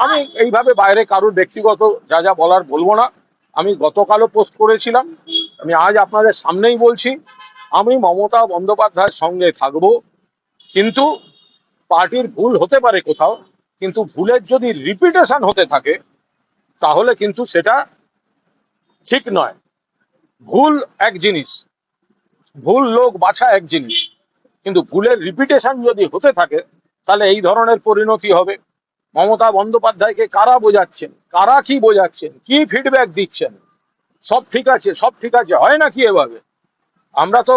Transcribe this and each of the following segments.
আমি এইভাবে বাইরে কারোর ব্যক্তিগত যা যা বলার বলবো না। আমি গতকালও পোস্ট করেছিলাম, আমি আজ আপনাদের সামনেই বলছি, আমি মমতা বন্দ্যোপাধ্যায়ের সঙ্গে থাকবো, কিন্তু পার্টির ভুল হতে পারে কোথাও, কিন্তু ভুলের যদি রিপিটেশন হতে থাকে তাহলে কিন্তু সেটা ঠিক নয়। ভুল এক জিনিস, ভুল লোক বাছা এক জিনিস, কিন্তু ভুলের রিপিটেশন যদি হতে থাকে তাহলে এই ধরনের পরিণতি হবে। মমতা বন্দ্যোপাধ্যায়কে কারা বোঝাচ্ছেন, কারা কি বোঝাচ্ছেন, কি ফিডব্যাক দিচ্ছেন, সব ঠিক আছে সব ঠিক আছে, হয় না কি এভাবে? আমরা তো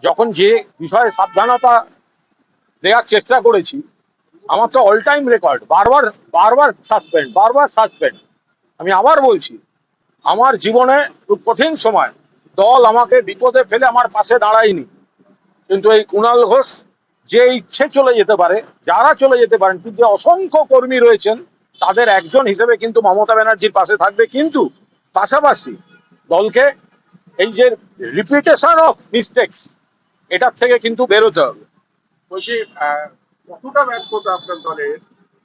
যখন যে বিষয়ে সাবধানতা দেওয়ার চেষ্টা করেছি, আমার তো অল টাইম রেকর্ড, বারবার বারবার সাসপেন্ড, বারবার সাসপেন্ড। আমি আবার বলছি, আমার জীবনে খুব কঠিন সময় দল আমাকে বিপদে ফেলে আমার পাশে দাঁড়ায়নি, কিন্তু এই কুণাল ঘোষ যে ইচ্ছে চলে যেতে পারে, যারা চলে যেতে পারেন, কিন্তু যে অসংখ্য কর্মী রয়েছেন তাদের একজন হিসেবে কিন্তু মমতা ব্যানার্জির পাশে থাকবে, কিন্তু পাশাপাশি দলকে এই যে রিপিটেশন অফ মিস্টেকস, এটার থেকে কিন্তু বেরোতে হবে। বলছি কতটা ব্যর্থতা আপনার দলের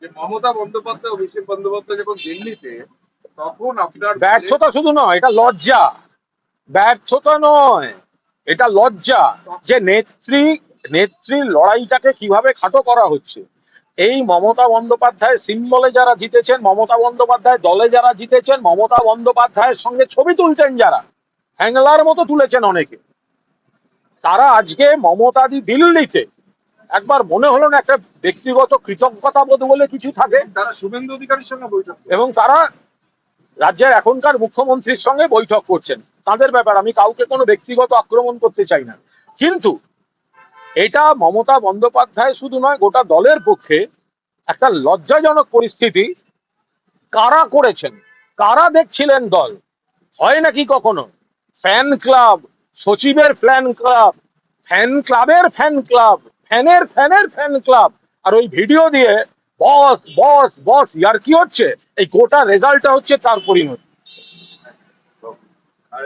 যে মমতা বন্দ্যোপাধ্যায় অভিষেক বন্দ্যোপাধ্যায় যখন দিল্লিতে, তখন আপনার ব্যর্থতা শুধু নয়, এটা লজ্জা। ব্যর্থতা নয়, এটা লজ্জা যে নেত্রীর লড়াইটাকে কিভাবে খাটো করা হচ্ছে। এই মমতা বন্দ্যোপাধ্যায় সিম্বলে যারা জিতেছেন, মমতা বন্দ্যোপাধ্যায় দলে যারা জিতেছেন, মমতা বন্দ্যোপাধ্যায়ের সঙ্গে ছবি তুলতেন যারা, হ্যাংলার মতো তুলেছেন অনেকে, তারা আজকে মমতাদি দিল্লিতে, একবার মনে হলো না একটা ব্যক্তিগত কৃতজ্ঞতা বোধ বলে কিছু থাকে, তারা শুভেন্দু অধিকারীর সঙ্গে বৈঠক এবং তারা রাজ্যের এখনকার মুখ্যমন্ত্রীর সঙ্গে বৈঠক করছেন। তাদের ব্যাপার, আমি কাউকে কোনো ব্যক্তিগত আক্রমণ করতে চাই না, কিন্তু এটা মমতা বন্দ্যোপাধ্যায় শুধু নয়, গোটা দলের পক্ষে একটা লজ্জাজনক পরিস্থিতি। কারা করেছেন, কারা দেখছিলেন দল? হয় নাকি কখনো ফ্যান ক্লাব, সচিবের ফ্যান ক্লাব, ফ্যান ক্লাবের ফ্যান ক্লাব, ফ্যানের ফ্যানের ফ্যান ক্লাব, আর ওই ভিডিও দিয়ে বস বস বস ইয়ার কি হচ্ছে, এই গোটা রেজাল্টটা হচ্ছে তার পরিণতি। আর